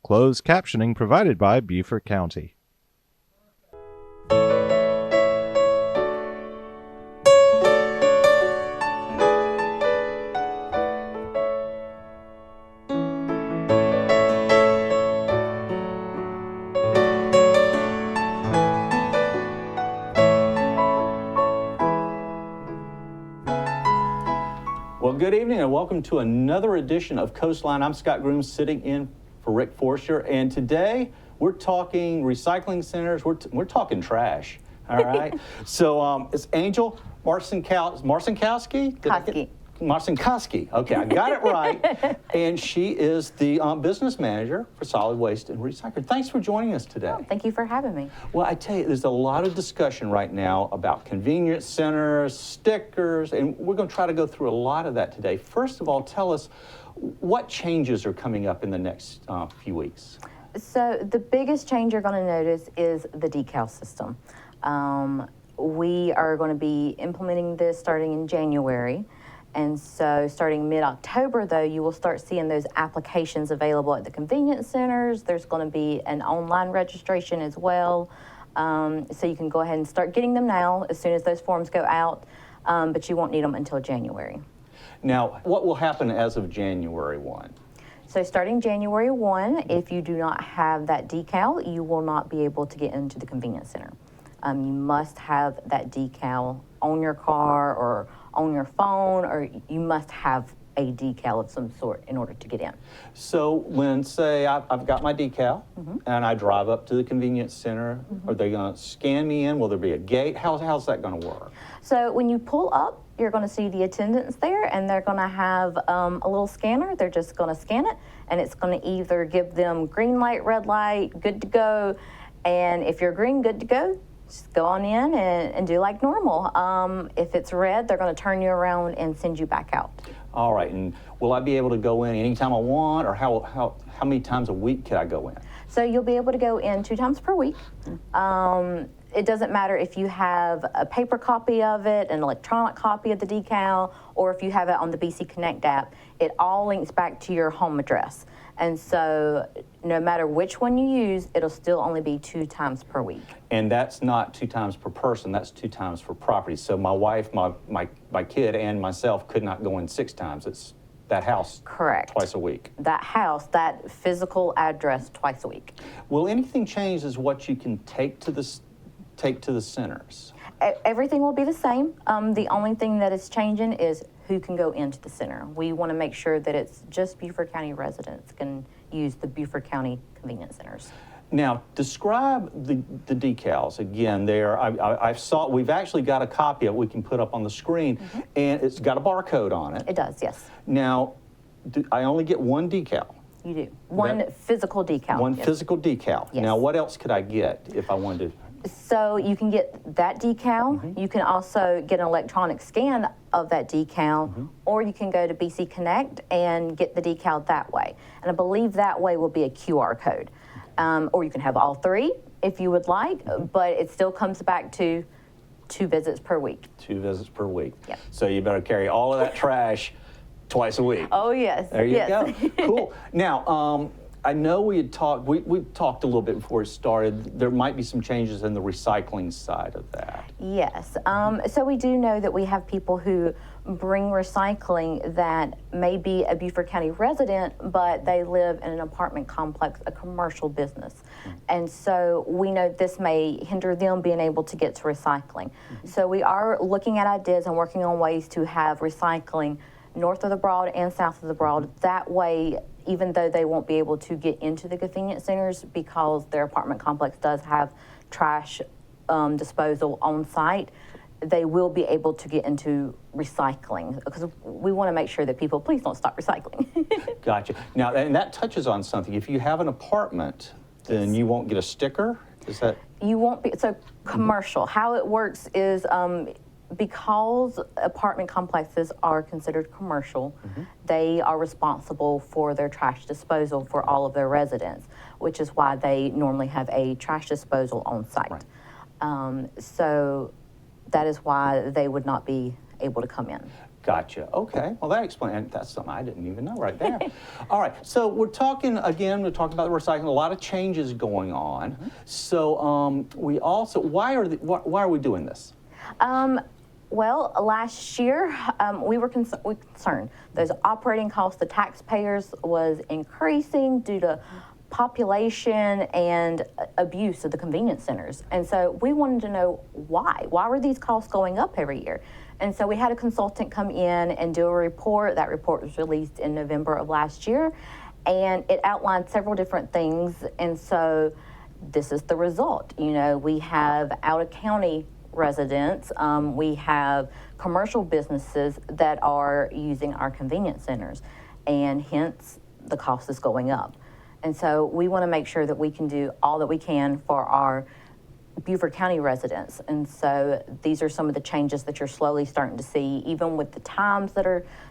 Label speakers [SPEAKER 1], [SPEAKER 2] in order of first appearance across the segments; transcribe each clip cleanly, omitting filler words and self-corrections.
[SPEAKER 1] Closed captioning provided by Beaufort County.
[SPEAKER 2] Well, good evening and welcome to another edition of Coastline. I'm Scott Grooms sitting in for Rick Forster, and today we're talking recycling centers. We're talking trash, all right? So it's Angel Marcinkoski? Marcinkoski. Okay, I got it right. And she is the business manager for solid waste and recycling. Thanks for joining us today.
[SPEAKER 3] Oh, thank you for having me.
[SPEAKER 2] Well, I tell you, there's a lot of discussion right now about convenience centers, stickers, and we're going to try to go through a lot of that today. First of all, tell us what changes are coming up in the next few weeks.
[SPEAKER 3] So the biggest change you're going to notice is the decal system. We are going to be implementing this starting in January. And so starting mid-October, though, you will start seeing those applications available at the convenience centers. There's going to be an online registration as well. So you can go ahead and start getting them now as soon as those forms go out, but you won't need them until January.
[SPEAKER 2] Now, what will happen as of January 1?
[SPEAKER 3] So starting January 1, if you do not have that decal, you will not be able to get into the convenience center. You must have that decal on your car or on your phone, or you must have a decal of some sort in order to get in.
[SPEAKER 2] So when, say, I've got my decal and I drive up to the convenience center, are they going to scan me in? Will there be a gate? How's that going to work?
[SPEAKER 3] So when you pull up, you're going to see the attendants there, and they're going to have a little scanner. They're just going to scan it, and it's going to either give them green light, red light, good to go. And if you're green, good to go, just go on in and do like normal. If it's red, they're going to turn you around and send you back out.
[SPEAKER 2] All right, and will I be able to go in anytime I want, or how many times a week can I go in?
[SPEAKER 3] So you'll be able to go in 2 times per week. It doesn't matter if you have a paper copy of it, an electronic copy of the decal, or if you have it on the BC Connect app. It all links back to your home address. And so no matter which one you use, it'll still only be 2 times per week.
[SPEAKER 2] And that's not 2 times per person, that's 2 times for property. So my wife, my kid, and myself could not go in 6 times. It's that house.
[SPEAKER 3] Correct.
[SPEAKER 2] Twice a week.
[SPEAKER 3] That house, that physical address twice a week.
[SPEAKER 2] Will anything change as what you can take to the centers?
[SPEAKER 3] Everything will be the same. The only thing that is changing is who can go into the center. We want to make sure that it's just Beaufort County residents can use the Beaufort County convenience centers.
[SPEAKER 2] Now, describe the decals again. There, I saw. We've actually got a copy of it we can put up on the screen, and it's got a barcode on it.
[SPEAKER 3] It does, yes.
[SPEAKER 2] Now, I only get one decal.
[SPEAKER 3] You do. One physical decal.
[SPEAKER 2] One physical decal.
[SPEAKER 3] Yes.
[SPEAKER 2] Now, what else could I get if I wanted to?
[SPEAKER 3] So you can get that decal. You can also get an electronic scan of that decal, or you can go to BC Connect and get the decal that way. And I believe that way will be a QR code. Or you can have all 3 if you would like, but it still comes back to 2 visits per week.
[SPEAKER 2] 2 visits per week.
[SPEAKER 3] Yep.
[SPEAKER 2] So you better carry all of that trash twice a week.
[SPEAKER 3] Oh, yes.
[SPEAKER 2] There you go. Cool. Now, I know we talked a little bit before it started. There might be some changes in the recycling side of that.
[SPEAKER 3] Yes. So we do know that we have people who bring recycling that may be a Beaufort County resident, but they live in an apartment complex, a commercial business. And so we know this may hinder them being able to get to recycling. So we are looking at ideas and working on ways to have recycling north of the Broad and south of the Broad. That way, even though they won't be able to get into the convenience centers because their apartment complex does have trash disposal on site, they will be able to get into recycling, because we want to make sure that people, please don't stop recycling.
[SPEAKER 2] Gotcha. Now, and that touches on something. If you have an apartment, then you won't get a sticker? Is that?
[SPEAKER 3] You won't be, so commercial. How it works is because apartment complexes are considered commercial, they are responsible for their trash disposal for all of their residents, which is why they normally have a trash disposal on site. Right. So that is why they would not be able to come in.
[SPEAKER 2] Gotcha. Okay. Well, that explains. That's something I didn't even know right there. All right. So we're talking about the recycling. A lot of changes going on. So we also why are we doing this?
[SPEAKER 3] Well, last year we were concerned. Those operating costs, the taxpayers was increasing due to population and abuse of the convenience centers. And so we wanted to know why. Why were these costs going up every year? And so we had a consultant come in and do a report. That report was released in November of last year, and it outlined several different things. And so this is the result. You know, we have out-of-county residents, we have commercial businesses that are using our convenience centers, and hence the cost is going up. And so we want to make sure that we can do all that we can for our Beaufort County residents. And so these are some of the changes that you're slowly starting to see, even with the times that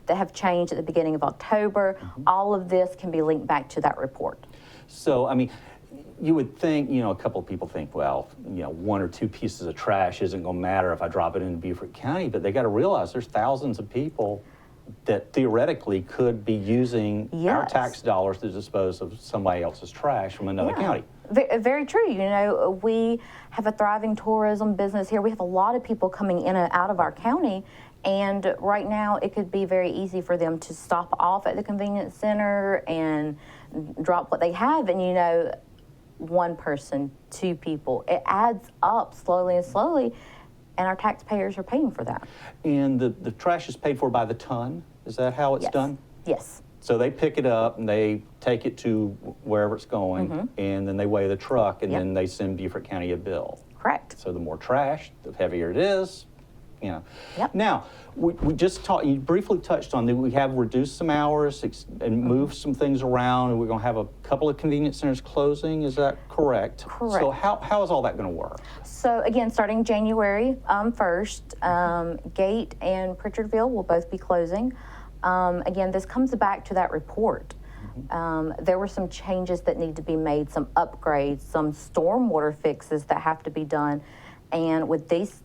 [SPEAKER 3] have changed at the beginning of October. All of this can be linked back to that report.
[SPEAKER 2] So, I mean, you would think, a couple of people think, well, one or two pieces of trash isn't going to matter if I drop it into Beaufort County, but they got to realize there's thousands of people that theoretically could be using our tax dollars to dispose of somebody else's trash from another county.
[SPEAKER 3] Very true. We have a thriving tourism business here. We have a lot of people coming in and out of our county, and right now it could be very easy for them to stop off at the convenience center and drop what they have. And one person, two people, it adds up slowly and slowly, and our taxpayers are paying for that. And
[SPEAKER 2] the trash is paid for by the ton? Is that how it's done?
[SPEAKER 3] Yes.
[SPEAKER 2] So they pick it up and they take it to wherever it's going, and then they weigh the truck, and then they send Beaufort County a bill.
[SPEAKER 3] Correct.
[SPEAKER 2] So the more trash, the heavier it is.
[SPEAKER 3] Yep.
[SPEAKER 2] Now, we just talked, you briefly touched on that we have reduced some hours and moved some things around, and we're going to have a couple of convenience centers closing. Is that correct?
[SPEAKER 3] Correct.
[SPEAKER 2] So how is all that going to work?
[SPEAKER 3] So again, starting January 1st, Gate and Pritchardville will both be closing. Again, this comes back to that report. There were some changes that need to be made, some upgrades, some stormwater fixes that have to be done. And with these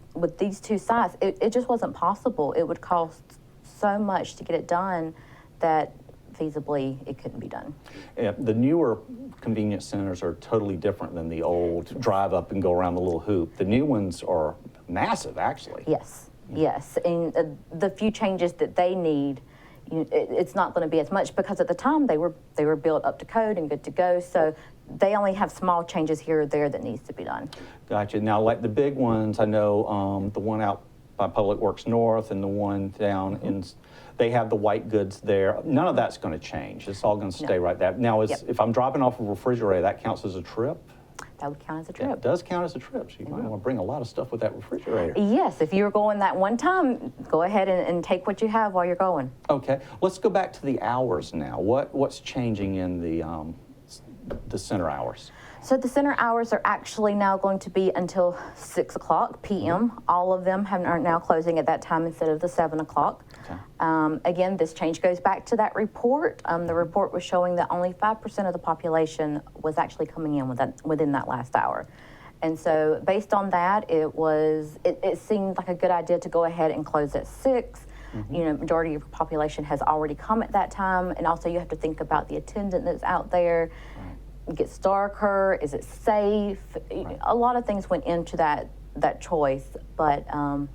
[SPEAKER 3] two sites, it just wasn't possible. It would cost so much to get it done that feasibly it couldn't be done.
[SPEAKER 2] Yeah, the newer convenience centers are totally different than the old drive up and go around the little hoop. The new ones are massive, actually.
[SPEAKER 3] Yes, yes. And the few changes that they need, it's not going to be as much, because at the time they were built up to code and good to go. So they only have small changes here or there that needs to be done.
[SPEAKER 2] Gotcha. Now, like the big ones, I know the one out by Public Works North and the one down in, they have the white goods there. None of that's going to change. It's all going to stay right there. Now, if I'm dropping off a refrigerator, that counts as a trip?
[SPEAKER 3] That would count as a trip.
[SPEAKER 2] It does count as a trip, so you might want to bring a lot of stuff with that refrigerator.
[SPEAKER 3] Yes, if you were going that one time, go ahead and take what you have while you're going.
[SPEAKER 2] Okay, let's go back to the hours now. What's changing in the center hours?
[SPEAKER 3] So the center hours are actually now going to be until 6 o'clock p.m. All of them are now closing at that time instead of the 7 o'clock. Okay. Again, this change goes back to that report. The report was showing that only 5% of the population was actually coming in within that last hour. And so based on that, it seemed like a good idea to go ahead and close at 6. Majority of the population has already come at that time. And also you have to think about the attendant that's out there. It gets darker, is it safe? Right. A lot of things went into that choice, but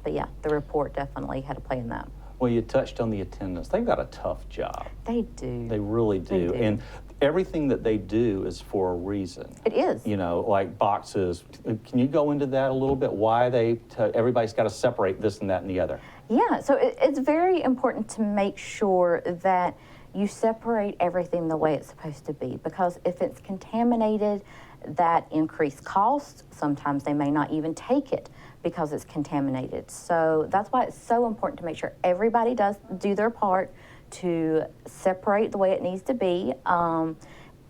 [SPEAKER 3] yeah, the report definitely had a play in that.
[SPEAKER 2] Well, you touched on the attendants. They've got a tough job.
[SPEAKER 3] They do.
[SPEAKER 2] They really do. And everything that they do is for a reason.
[SPEAKER 3] It is.
[SPEAKER 2] Like boxes. Can you go into that a little bit? Why everybody's got to separate this and that and the other?
[SPEAKER 3] Yeah, so it's very important to make sure that you separate everything the way it's supposed to be, because if it's contaminated, that increased cost. Sometimes they may not even take it because it's contaminated. So that's why it's so important to make sure everybody does do their part to separate the way it needs to be.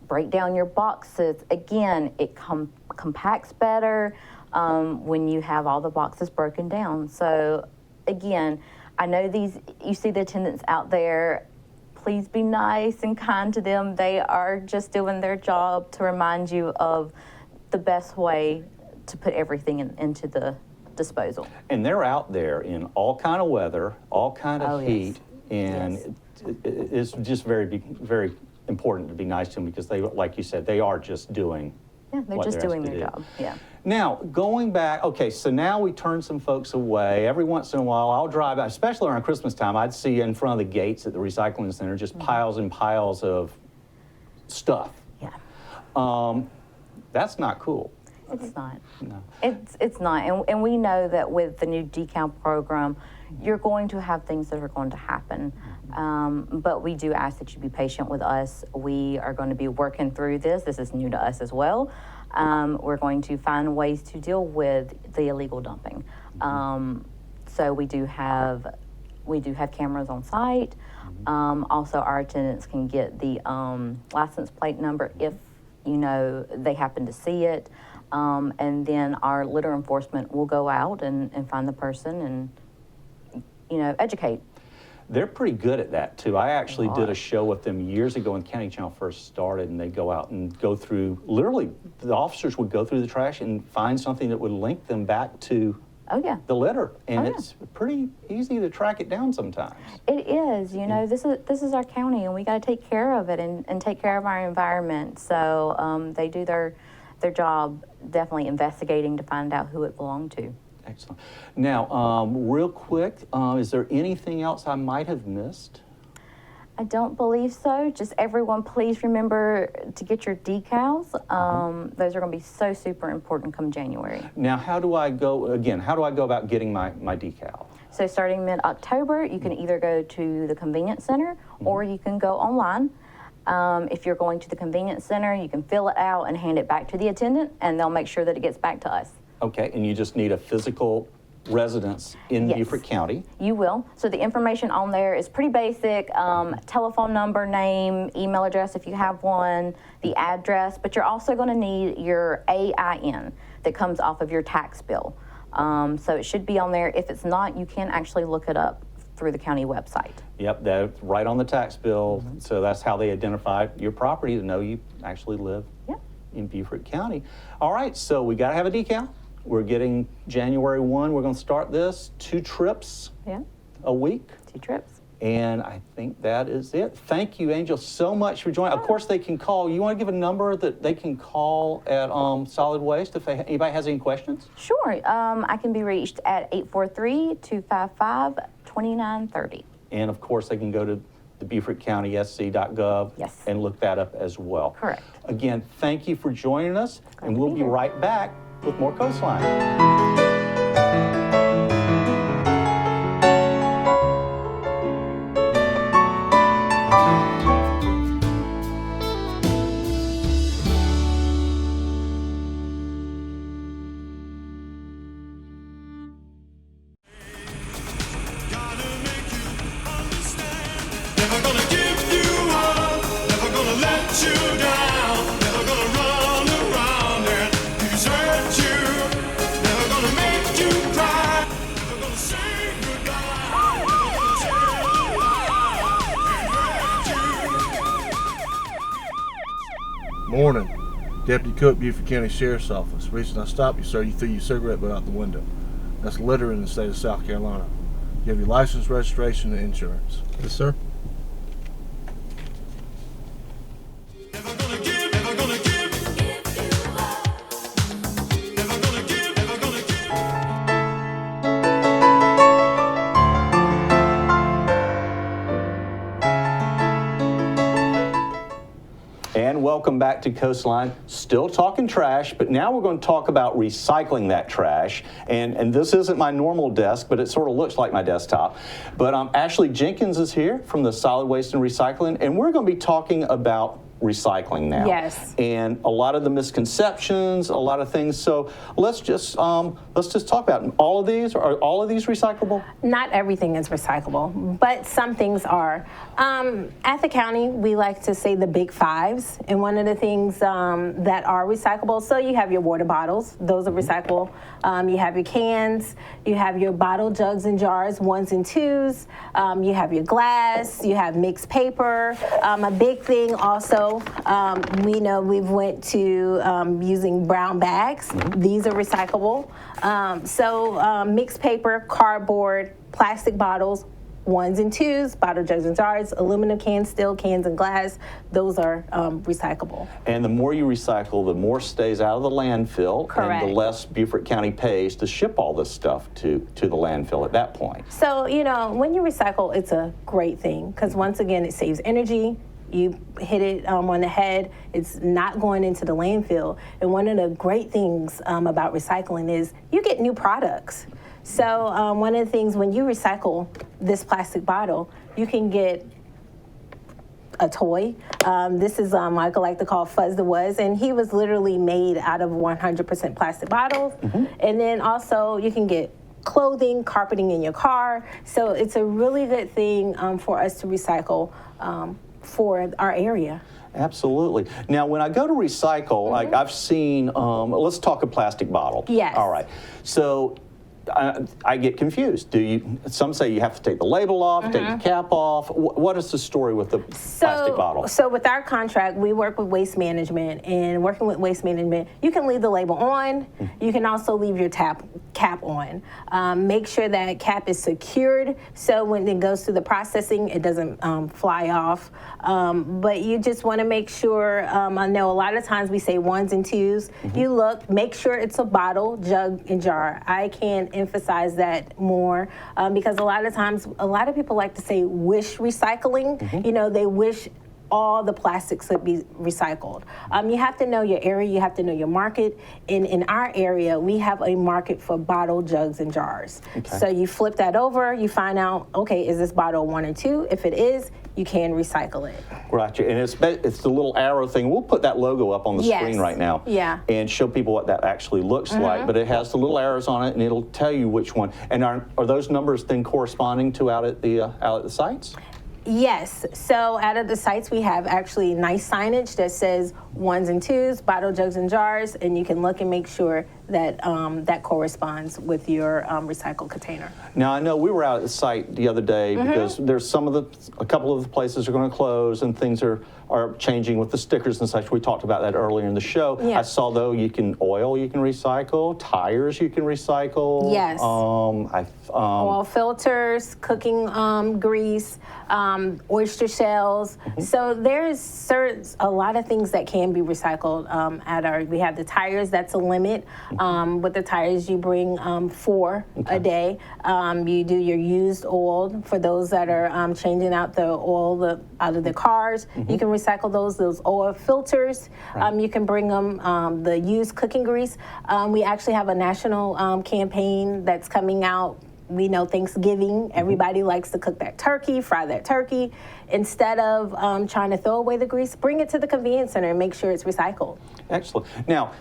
[SPEAKER 3] Break down your boxes. Again, it compacts better when you have all the boxes broken down. So again, I know you see the attendants out there. Please be nice and kind to them. They are just doing their job to remind you of the best way to put everything into the disposal.
[SPEAKER 2] And they're out there in all kind of weather, all kind of
[SPEAKER 3] Oh, yes.
[SPEAKER 2] heat, and
[SPEAKER 3] Yes.
[SPEAKER 2] it's just very important to be nice to them because they, like you said, they are just doing
[SPEAKER 3] Yeah, they're
[SPEAKER 2] what
[SPEAKER 3] just
[SPEAKER 2] they're
[SPEAKER 3] doing
[SPEAKER 2] asked to
[SPEAKER 3] their
[SPEAKER 2] do.
[SPEAKER 3] job. Yeah.
[SPEAKER 2] Now, going back, okay, so now we turn some folks away. Every once in a while, I'll drive, especially around Christmas time, I'd see in front of the gates at the recycling center just piles and piles of stuff.
[SPEAKER 3] Yeah.
[SPEAKER 2] That's not cool.
[SPEAKER 3] It's not.
[SPEAKER 2] No.
[SPEAKER 3] It's not. And we know that with the new decal program, you're going to have things that are going to happen. But we do ask that you be patient with us. We are going to be working through this. This is new to us as well. We're going to find ways to deal with the illegal dumping. So we do have cameras on site. Also, our attendants can get the license plate number if they happen to see it. And then our litter enforcement will go out and find the person and educate.
[SPEAKER 2] They're pretty good at that too. I actually did a show with them years ago when County Channel first started, and they go out and go through, literally, the officers would go through the trash and find something that would link them back to
[SPEAKER 3] Oh, yeah.
[SPEAKER 2] the litter. And
[SPEAKER 3] Oh, yeah.
[SPEAKER 2] it's pretty easy to track it down sometimes.
[SPEAKER 3] It is. This is our county, and we got to take care of it and take care of our environment. So they do their job, definitely investigating to find out who it belonged to.
[SPEAKER 2] Excellent. Now, real quick, is there anything else I might have missed?
[SPEAKER 3] I don't believe so. Just everyone, please remember to get your decals. Those are going to be so super important come January.
[SPEAKER 2] Now, how do I go about getting my decal?
[SPEAKER 3] So starting mid-October, you can either go to the convenience center or you can go online. If you're going to the convenience center, you can fill it out and hand it back to the attendant, and they'll make sure that it gets back to us.
[SPEAKER 2] Okay, and you just need a physical residence in
[SPEAKER 3] Yes.
[SPEAKER 2] Beaufort County.
[SPEAKER 3] You will. So the information on there is pretty basic. Telephone number, name, email address if you have one, the address, but you're also going to need your AIN that comes off of your tax bill. So it should be on there. If it's not, you can actually look it up through the county website.
[SPEAKER 2] Yep, that's right on the tax bill. So that's how they identify your property to know you actually live
[SPEAKER 3] Yep.
[SPEAKER 2] in Beaufort County. All right, so we got to have a decal. We're getting January 1. We're going to start this 2 trips
[SPEAKER 3] Yeah.
[SPEAKER 2] a week.
[SPEAKER 3] 2 trips.
[SPEAKER 2] And I think that is it. Thank you, Angel, so much for joining. Of course, they can call. You want to give a number that they can call at Solid Waste if anybody has any questions?
[SPEAKER 3] Sure. I can be reached at 843-255-2930.
[SPEAKER 2] And of course, they can go to the BeaufortCountySC.gov
[SPEAKER 3] Yes.
[SPEAKER 2] and look that up as well.
[SPEAKER 3] Correct.
[SPEAKER 2] Again, thank you for joining us,
[SPEAKER 3] Glad
[SPEAKER 2] and
[SPEAKER 3] to
[SPEAKER 2] we'll
[SPEAKER 3] be
[SPEAKER 2] be
[SPEAKER 3] here.
[SPEAKER 2] right back with more Coastline.
[SPEAKER 4] Never gonna give you up, never gonna let you down, never gonna run around and desert you, never gonna make you cry, never gonna say goodbye, never gonna tell a lie and hurt you.
[SPEAKER 5] Morning. Deputy Cook, Beaufort County Sheriff's Office. Reason I stopped you, sir, you threw your cigarette butt out the window. That's littering in the state of South Carolina. You have your license, registration, and insurance. Yes, sir.
[SPEAKER 4] Never gonna give, never gonna give, never gonna give, never gonna give.
[SPEAKER 2] And welcome back to Coastline. Still talking trash, but now we're going to talk about recycling that trash. And this isn't my normal desk, but it sort of looks like my desktop. But Ashley Jenkins is here from the Solid Waste and Recycling, and we're going to be talking about recycling now.
[SPEAKER 6] Yes.
[SPEAKER 2] And a lot of the misconceptions, a lot of things. So let's just talk about all of these. Are all of these recyclable?
[SPEAKER 6] Not everything is recyclable, but some things are. At the county, we like to say the big 5s, and one of the things that are recyclable, so you have your water bottles, those are recyclable. You have your cans, you have your bottle jugs and jars, 1s and 2s, you have your glass, you have mixed paper. A big thing also also, we know we've went to using brown bags. These are recyclable. Mixed paper, cardboard, plastic bottles, ones and twos, bottle, jugs, and jars, aluminum cans, steel cans, and glass. Those are recyclable.
[SPEAKER 2] And the more you recycle, the more stays out of the landfill,
[SPEAKER 6] Correct.
[SPEAKER 2] and the less Beaufort County pays to ship all this stuff to the landfill at that point.
[SPEAKER 6] So, when you recycle, it's a great thing because once again, it saves energy. You hit it on the head. It's not going into the landfill. And one of the great things about recycling is you get new products. So one of the things when you recycle this plastic bottle, you can get a toy. This is Michael like to call Fuzz the Wuzz, and he was literally made out of 100% plastic bottles. And then also you can get clothing, carpeting in your car. So it's a really good thing for us to recycle for our area.
[SPEAKER 2] Absolutely. Now, when I go to recycle, like I've seen, let's talk a plastic bottle.
[SPEAKER 6] Yes.
[SPEAKER 2] All right. So I get confused. Some say you have to take the label off, take the cap off. What is the story with the plastic bottle?
[SPEAKER 6] So with our contract, we work with waste management, and working with waste management, you can leave the label on. You can also leave your cap on. Make sure that cap is secured so when it goes through the processing, it doesn't fly off. But you just want to make sure, I know a lot of times we say ones and twos. You look, make sure it's a bottle, jug, and jar. I can't emphasize that more because a lot of times, a lot of people like to say wish recycling. They wish all the plastics would be recycled. You have to know your area, you have to know your market. In our area, we have a market for bottle, jugs, and jars.
[SPEAKER 2] Okay.
[SPEAKER 6] So you flip that over, you find out, okay, is this bottle 1 or 2? If it is, you can recycle it.
[SPEAKER 2] Gotcha. And it's the little arrow thing. We'll put that logo up on the screen right now.
[SPEAKER 6] Yeah.
[SPEAKER 2] And show people what that actually looks like. But it has the little arrows on it, and it'll tell you which one. And are those numbers then corresponding to out at the sites?
[SPEAKER 6] Yes. So out of the sites, we have actually nice signage that says ones and twos, bottle, jugs, and jars, and you can look and make sure that that corresponds with your recycled container.
[SPEAKER 2] Now, I know we were out at the site the other day because there's a couple of the places are going to close and things are changing with the stickers and such. We talked about that earlier in the show.
[SPEAKER 6] Yeah.
[SPEAKER 2] I saw, though, you can recycle, tires you can recycle.
[SPEAKER 6] Yes. Oil filters, cooking grease, oyster shells. So there's a lot of things that can be recycled we have the tires, that's a limit. With the tires, you bring 4 a day. You do your used oil for those that are changing out the oil out of the cars. You can recycle those oil filters.
[SPEAKER 2] Right.
[SPEAKER 6] You can bring them the used cooking grease. We actually have a national campaign that's coming out. We know Thanksgiving, everybody likes to cook that turkey, fry that turkey. Instead of trying to throw away the grease, bring it to the convenience center and make sure it's recycled.
[SPEAKER 2] Excellent. Now,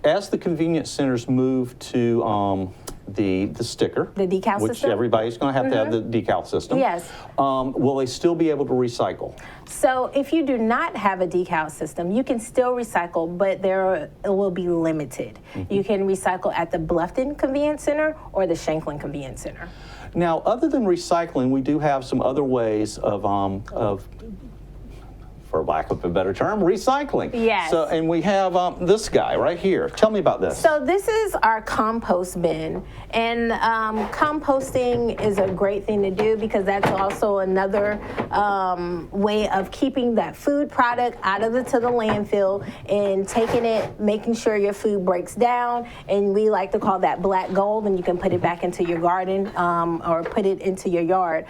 [SPEAKER 2] as the convenience centers move to the sticker,
[SPEAKER 6] The decal
[SPEAKER 2] which
[SPEAKER 6] system?
[SPEAKER 2] everybody's going to have the decal system.
[SPEAKER 6] Yes.
[SPEAKER 2] Will they still be able to recycle?
[SPEAKER 6] So if you do not have a decal system, you can still recycle, but it will be limited. You can recycle at the Bluffton Convenience Center or the Shanklin Convenience Center.
[SPEAKER 2] Now, other than recycling, we do have some other ways of for lack of a better term, recycling.
[SPEAKER 6] Yes.
[SPEAKER 2] So, and we have this guy right here. Tell me about this.
[SPEAKER 6] So this is our compost bin, and composting is a great thing to do because that's also another way of keeping that food product out of the landfill and taking it, making sure your food breaks down, and we like to call that black gold, and you can put it back into your garden or put it into your yard.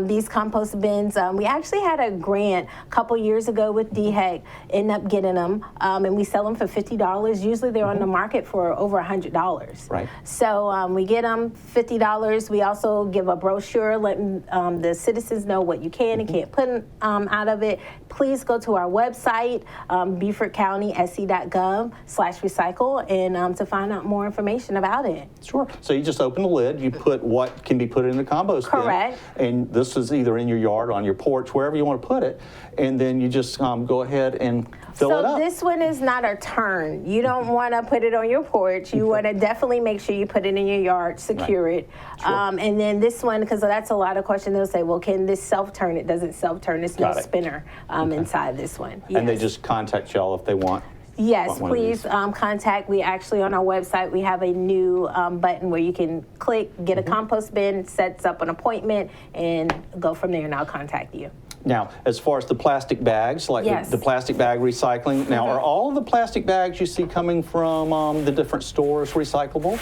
[SPEAKER 6] These compost bins, we actually had a grant a couple years ago with DHEC, end up getting them, and we sell them for $50. Usually they're on the market for over $100.
[SPEAKER 2] Right.
[SPEAKER 6] So we get them $50. We also give a brochure letting the citizens know what you can and can't put out of it. Please go to our website, BeaufortCounty.sc.gov/recycle, and to find out more information about it.
[SPEAKER 2] Sure. So you just open the lid, you put what can be put in the compost bin.
[SPEAKER 6] Correct.
[SPEAKER 2] And this is either in your yard, on your porch, wherever you want to put it. And then you just go ahead and fill it
[SPEAKER 6] So
[SPEAKER 2] up.
[SPEAKER 6] this one is not a turn. You don't want to put it on your porch. You want to definitely make sure you put it in your yard, secure it. And then this one, because that's a lot of questions, they'll say, well, can this self-turn? It doesn't self-turn. It's no
[SPEAKER 2] Got it.
[SPEAKER 6] spinner inside this one.
[SPEAKER 2] And they
[SPEAKER 6] Yes.
[SPEAKER 2] just contact y'all if they want.
[SPEAKER 6] Yes,
[SPEAKER 2] want one of
[SPEAKER 6] please
[SPEAKER 2] these.
[SPEAKER 6] contact. We actually, on our website, we have a new button where you can click, get a compost bin, sets up an appointment, and go from there, and I'll contact you.
[SPEAKER 2] Now, as far as the plastic bags, like
[SPEAKER 6] Yes.
[SPEAKER 2] the plastic bag recycling, now are all of the plastic bags you see coming from the different stores recyclable?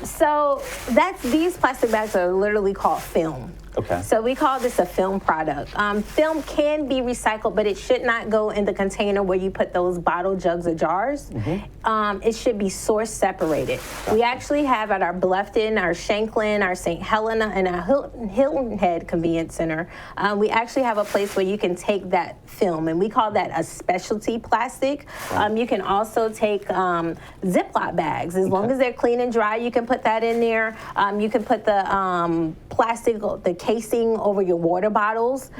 [SPEAKER 6] So these plastic bags are literally called film.
[SPEAKER 2] Okay.
[SPEAKER 6] So we call this a film product. Film can be recycled, but it should not go in the container where you put those bottle, jugs, or jars. It should be source separated. We actually have at our Bluffton, our Shanklin, our St. Helena, and our Hilton Head Convenience Center, we actually have a place where you can take that film, and we call that a specialty plastic. You can also take Ziploc bags. As long as they're clean and dry, you can put that in there. You can put the plastic, the casing over your water bottles,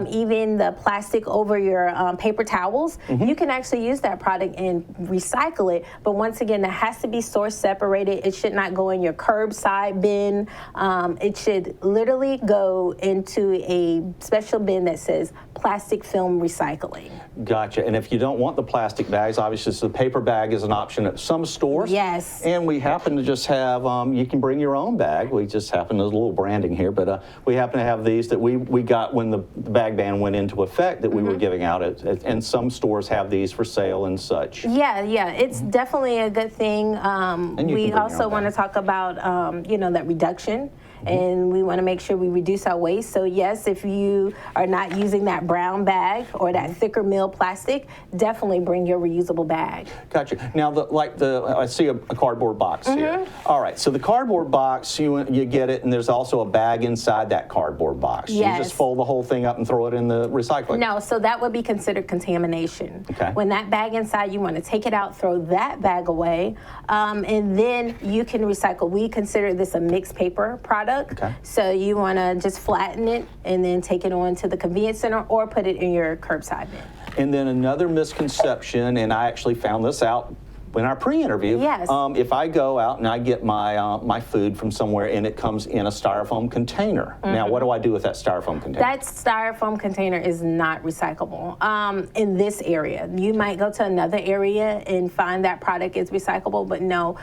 [SPEAKER 6] even the plastic over your paper towels. You can actually use that product and recycle it, but once again, that has to be source separated. It should not go in your curbside bin. It should literally go into a special bin that says plastic film recycling.
[SPEAKER 2] Gotcha. And if you don't want the plastic bags, obviously the paper bag is an option at some stores.
[SPEAKER 6] Yes.
[SPEAKER 2] And we happen to just have, you can bring your own bag. We just happen, there's a little branding here, but we happen to have these that we got when the bag ban went into effect that we were giving out and some stores have these for sale and such.
[SPEAKER 6] Yeah, it's definitely a good thing.
[SPEAKER 2] you can
[SPEAKER 6] We
[SPEAKER 2] bring your
[SPEAKER 6] also
[SPEAKER 2] own
[SPEAKER 6] want to
[SPEAKER 2] bag.
[SPEAKER 6] talk about, that reduction. And we want to make sure we reduce our waste. So yes, if you are not using that brown bag or that thicker mill plastic, definitely bring your reusable bag.
[SPEAKER 2] Gotcha. Now, I see a cardboard box here. All right, so the cardboard box, you get it, and there's also a bag inside that cardboard box.
[SPEAKER 6] Yes.
[SPEAKER 2] You just fold the whole thing up and throw it in the recycling.
[SPEAKER 6] No, so that would be considered contamination.
[SPEAKER 2] Okay.
[SPEAKER 6] When that bag inside, you want to take it out, throw that bag away, and then you can recycle. We consider this a mixed paper product.
[SPEAKER 2] Okay.
[SPEAKER 6] So you want to just flatten it and then take it on to the convenience center or put it in your curbside bin.
[SPEAKER 2] And then another misconception, and I actually found this out in our pre-interview.
[SPEAKER 6] Yes.
[SPEAKER 2] If I go out and I get my food from somewhere and it comes in a styrofoam container, now what do I do with that styrofoam container?
[SPEAKER 6] That styrofoam container is not recyclable in this area. You might go to another area and find that product is recyclable, but no,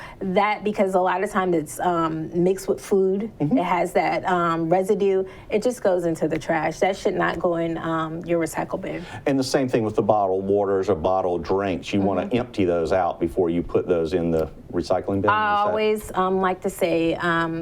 [SPEAKER 6] because a lot of times it's mixed with food. It has that residue. It just goes into the trash. That should not go in your recycle bin.
[SPEAKER 2] And the same thing with the bottled waters or bottled drinks. You want to empty those out before you put those in the recycling bin?
[SPEAKER 6] I always like to say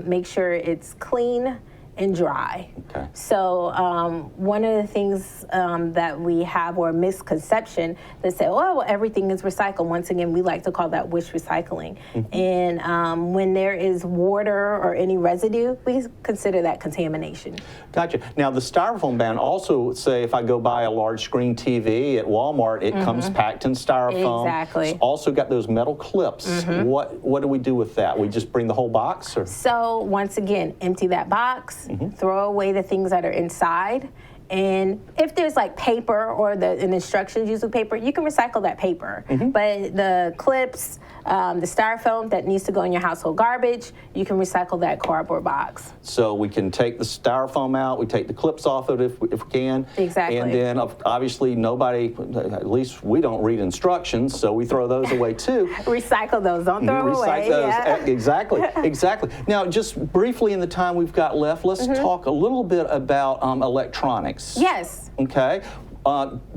[SPEAKER 6] make sure it's clean and dry.
[SPEAKER 2] Okay.
[SPEAKER 6] So one of the things that we have, or a misconception, that say, oh, well, everything is recycled. Once again, we like to call that wish recycling. And when there is water or any residue, we consider that contamination.
[SPEAKER 2] Gotcha. Now, the styrofoam ban also say if I go buy a large screen TV at Walmart, it comes packed in styrofoam.
[SPEAKER 6] Exactly.
[SPEAKER 2] It's also got those metal clips. What do we do with that? We just bring the whole box? Or?
[SPEAKER 6] So once again, empty that box, throw away the things that are inside. And if there's like paper or the instructions use with paper, you can recycle that paper. But the clips, the styrofoam that needs to go in your household garbage, you can recycle that cardboard box.
[SPEAKER 2] So we can take the styrofoam out, we take the clips off of it if we can.
[SPEAKER 6] Exactly.
[SPEAKER 2] And then obviously nobody, at least we don't read instructions, so we throw those away too.
[SPEAKER 6] Recycle those, don't throw them away.
[SPEAKER 2] Recycle those.
[SPEAKER 6] Yeah.
[SPEAKER 2] Exactly. Now, just briefly in the time we've got left, let's talk a little bit about electronics.
[SPEAKER 6] Yes.
[SPEAKER 2] Okay.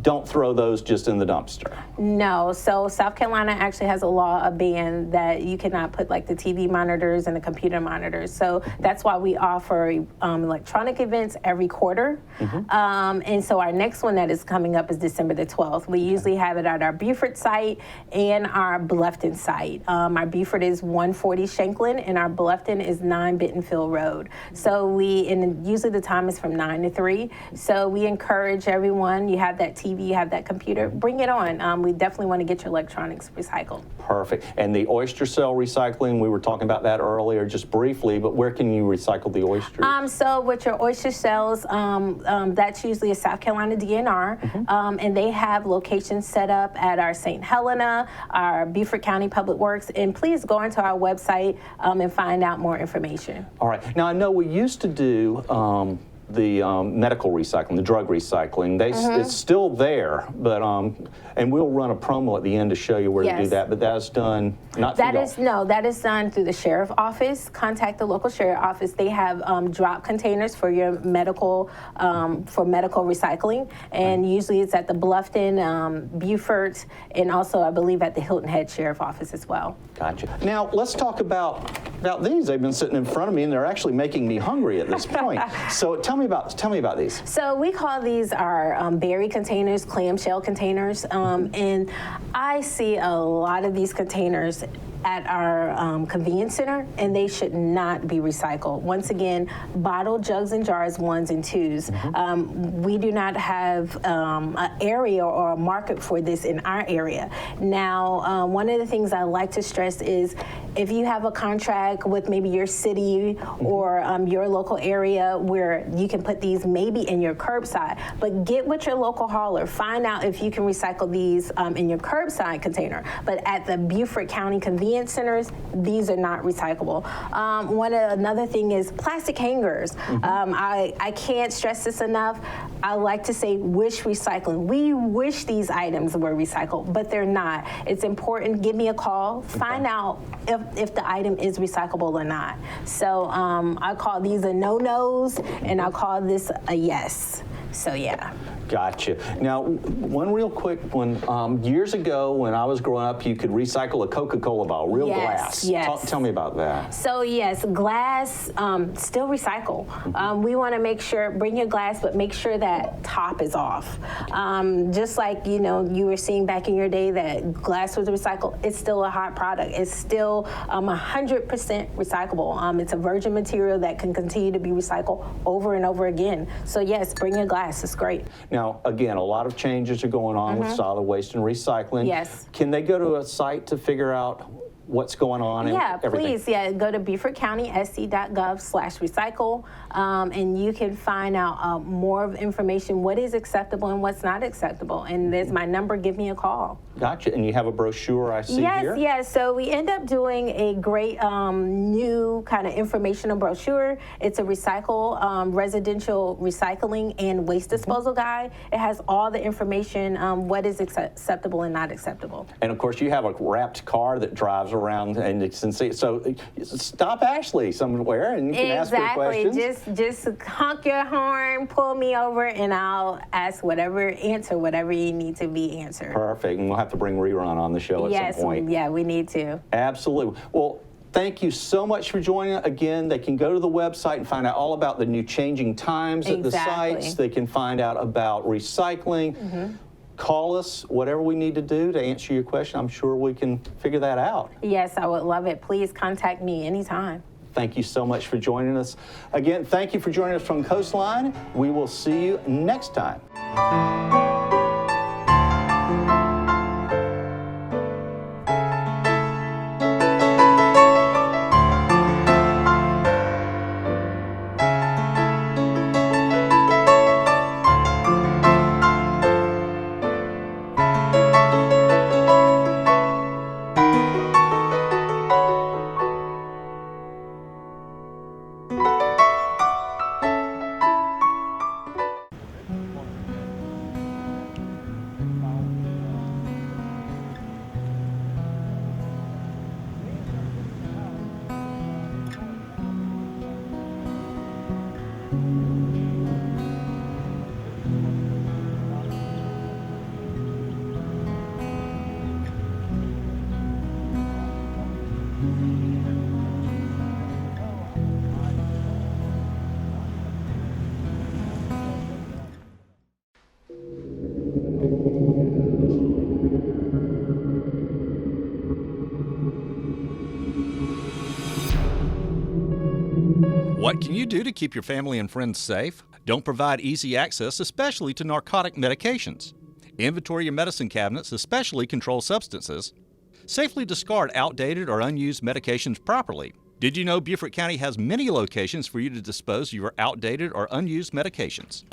[SPEAKER 2] Don't throw those just in the dumpster.
[SPEAKER 6] No, so South Carolina actually has a law, a ban that you cannot put like the TV monitors and the computer monitors. So that's why we offer electronic events every quarter. And so our next one that is coming up is December the 12th. We usually have it at our Beaufort site and our Bluffton site. Our Beaufort is 140 Shanklin and our Bluffton is 9 Bentonville Road. So and usually the time is from 9 to 3. So we encourage everyone, you you have that TV, you have that computer, bring it on. We definitely want to get your electronics recycled.
[SPEAKER 2] Perfect. And the oyster shell recycling, we were talking about that earlier just briefly, but where can you recycle the oysters?
[SPEAKER 6] So with your oyster shells, that's usually a South Carolina DNR, and they have locations set up at our St. Helena, our Beaufort County Public Works, and please go into our website and find out more information.
[SPEAKER 2] All right. Now, I know we used to do the medical recycling, the drug recycling. It's still there, but and we'll run a promo at the end to show you where to do
[SPEAKER 6] Yes.
[SPEAKER 2] that. But that's done not through y'all.
[SPEAKER 6] That is done through the sheriff office. Contact the local sheriff office. They have drop containers for your medical recycling, and usually it's at the Bluffton, Beaufort, and also I believe at the Hilton Head Sheriff Office as well.
[SPEAKER 2] Gotcha. Now let's talk about these. They've been sitting in front of me, and they're actually making me hungry at this point. So tell me about these.
[SPEAKER 6] So we call these our berry containers, clamshell containers, and I see a lot of these containers at our convenience center, and they should not be recycled. Once again, bottle, jugs, and jars, 1s and 2s. We do not have an area or a market for this in our area. Now, one of the things I like to stress is if you have a contract with maybe your city or your local area where you can put these maybe in your curbside, but get with your local hauler. Find out if you can recycle these in your curbside container. But at the Beaufort County Convenience Centers, these are not recyclable. Another thing is plastic hangers. I can't stress this enough. I like to say wish recycling. We wish these items were recycled, but they're not. It's important. Give me a call. Find out if the item is recyclable or not. So I call these a no-nos, and I call this a yes. So yeah.
[SPEAKER 2] Gotcha. Now, one real quick one. Years ago, when I was growing up, you could recycle a Coca-Cola bottle, real glass.
[SPEAKER 6] Yes.
[SPEAKER 2] Tell me about that.
[SPEAKER 6] So yes, glass, still recycle. We want to make sure, bring your glass, but make sure that top is off. Just like, you were seeing back in your day that glass was recycled, it's still a hot product. It's still 100% recyclable. It's a virgin material that can continue to be recycled over and over again. So yes, bring your glass. It's great.
[SPEAKER 2] Now, again, a lot of changes are going on with solid waste and recycling.
[SPEAKER 6] Yes.
[SPEAKER 2] Can they go to a site to figure out what's going on and everything?
[SPEAKER 6] Please. Yeah, go to BeaufortCountySC.gov/recycle, and you can find out more of information, what is acceptable and what's not acceptable. And there's my number. Give me a call.
[SPEAKER 2] Gotcha. And you have a brochure I see here?
[SPEAKER 6] Yes. So we end up doing a great new kind of informational brochure. It's a residential recycling and waste disposal guide. It has all the information, what is acceptable and not acceptable.
[SPEAKER 2] And of course, you have a wrapped car that drives around, and you can see. So stop Ashley somewhere, and you can ask her questions.
[SPEAKER 6] Just honk your horn, pull me over, and I'll answer whatever you need to be answered.
[SPEAKER 2] Perfect. And we'll have to bring Rerun on the show at some point.
[SPEAKER 6] Yeah, we need to.
[SPEAKER 2] Absolutely. Well, thank you so much for joining us. Again, they can go to the website and find out all about the new changing times at the sites. They can find out about recycling. Call us, whatever we need to do to answer your question. I'm sure we can figure that out.
[SPEAKER 6] Yes, I would love it. Please contact me anytime.
[SPEAKER 2] Thank you so much for joining us. Again, thank you for joining us from Coastline. We will see you next time.
[SPEAKER 7] What can you do to keep your family and friends safe? Don't provide easy access, especially to narcotic medications. Inventory your medicine cabinets, especially controlled substances. Safely discard outdated or unused medications properly. Did you know Beaufort County has many locations for you to dispose of your outdated or unused medications?